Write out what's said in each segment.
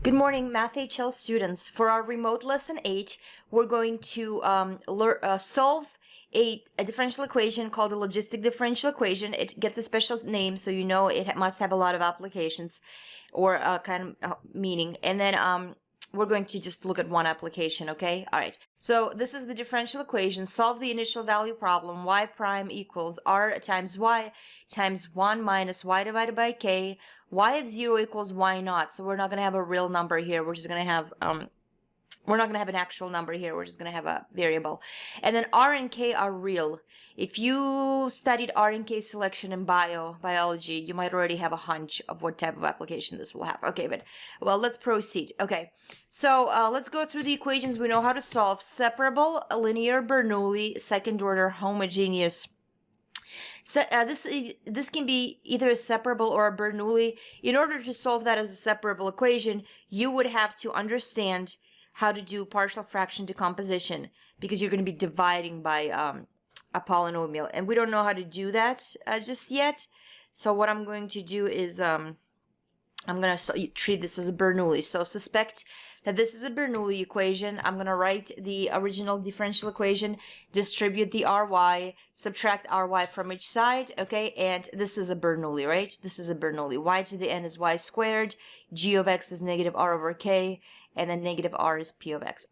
Good morning, Math HL students. For our remote lesson 8, we're going to solve a differential equation called a logistic differential equation. It gets a special name, so you know it must have a lot of applications or kind of meaning. And then we're going to just look at one application, okay? All right. So this is the differential equation. Solve the initial value problem. Y prime equals R times Y times 1 minus Y divided by K. Y of 0 equals Y naught. So we're not going to have a real number here. We're just going to have, we're not going to have an actual number here. We're just going to have a variable. And then R and K are real. If you studied R and K selection in biology, you might already have a hunch of what type of application this will have. Okay, but, well, let's proceed. Okay, so let's go through the equations we know how to solve. Separable, linear, Bernoulli, second order, homogeneous. So this can be either a separable or a Bernoulli. In order to solve that as a separable equation, you would have to understand how to do partial fraction decomposition because you're going to be dividing by a polynomial. And we don't know how to do that just yet. So what I'm going to do is I'm going to treat this as a Bernoulli. So suspect that this is a Bernoulli equation. I'm going to write the original differential equation, distribute the Ry, subtract Ry from each side, okay? And this is a Bernoulli, right? This is a Bernoulli. Y to the n is y squared, g of x is negative r over k, and then negative r is p of x.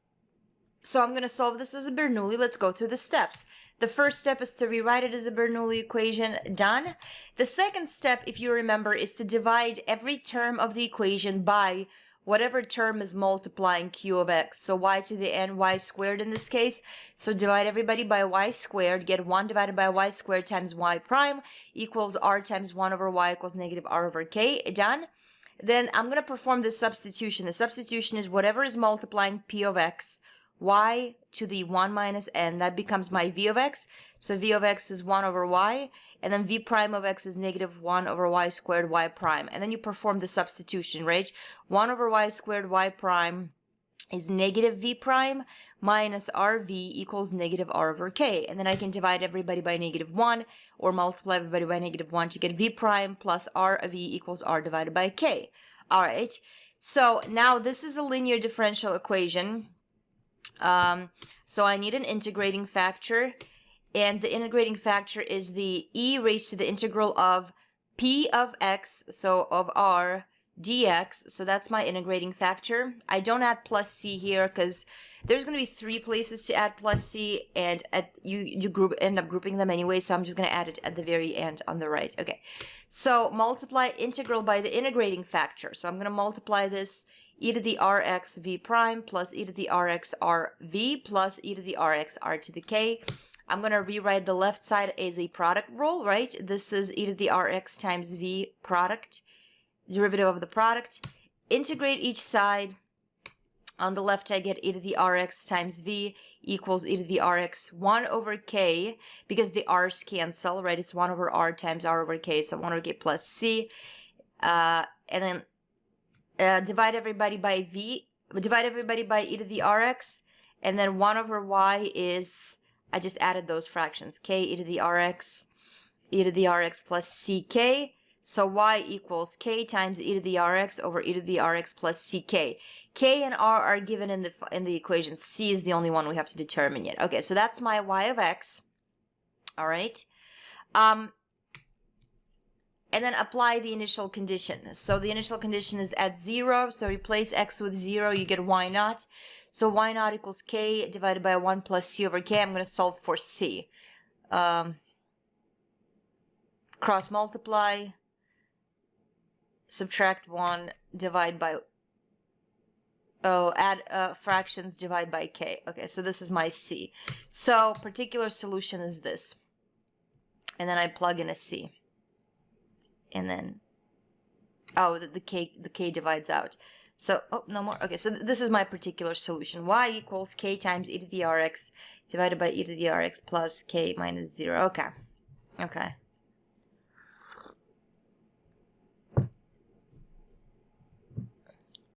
So I'm going to solve this as a Bernoulli. Let's go through the steps. The first step is to rewrite it as a Bernoulli equation. Done. The second step, if you remember, is to divide every term of the equation by whatever term is multiplying q of x. So y to the n, y squared in this case. So divide everybody by y squared. Get 1 divided by y squared times y prime equals r times 1 over y equals negative r over k. Done. Then I'm going to perform this substitution. The substitution is whatever is multiplying p of x, y to the 1 minus n, that becomes my v of x. So v of x is 1 over y, and then v prime of x is negative 1 over y squared y prime. And then you perform the substitution, right? 1 over y squared y prime is negative v prime minus rv equals negative r over k. And then I can divide everybody by negative 1 or multiply everybody by negative 1 to get v prime plus r of v equals r divided by k. All right. So now this is a linear differential equation. So I need an integrating factor, and the integrating factor is the e raised to the integral of p of x, so of r dx. So that's my integrating factor. I don't add plus c here because there's going to be 3 places to add plus c, and you end up grouping them anyway, so I'm just going to add it at the very end on the right. Okay, so multiply integral by the integrating factor. So I'm going to multiply this e to the rx v prime plus e to the rx r v plus e to the rx r to the k. I'm going to rewrite the left side as a product rule, right? This is e to the rx times v product, derivative of the product. Integrate each side. On the left, I get e to the rx times v equals e to the rx 1 over k, because the r's cancel, right? It's 1 over r times r over k, so 1 over k plus c. And then divide everybody by e to the rx, and then 1 over y is, I just added those fractions, k e to the rx plus ck. So y equals k times e to the rx over e to the rx plus ck. K and r are given in the equation. C is the only one we have to determine yet. Okay, so that's my y of x. All right. And then apply the initial condition. So the initial condition is at 0. So replace x with 0, you get y naught. So y naught equals k divided by 1 plus c over k. I'm going to solve for c. Cross multiply. Subtract 1, divide by, add fractions, divide by k. Okay, so this is my c. So particular solution is this. And then I plug in a c. And then, the k divides out. So, no more. Okay, so this is my particular solution. Y equals k times e to the rx divided by e to the rx plus k minus 0. Okay. Okay.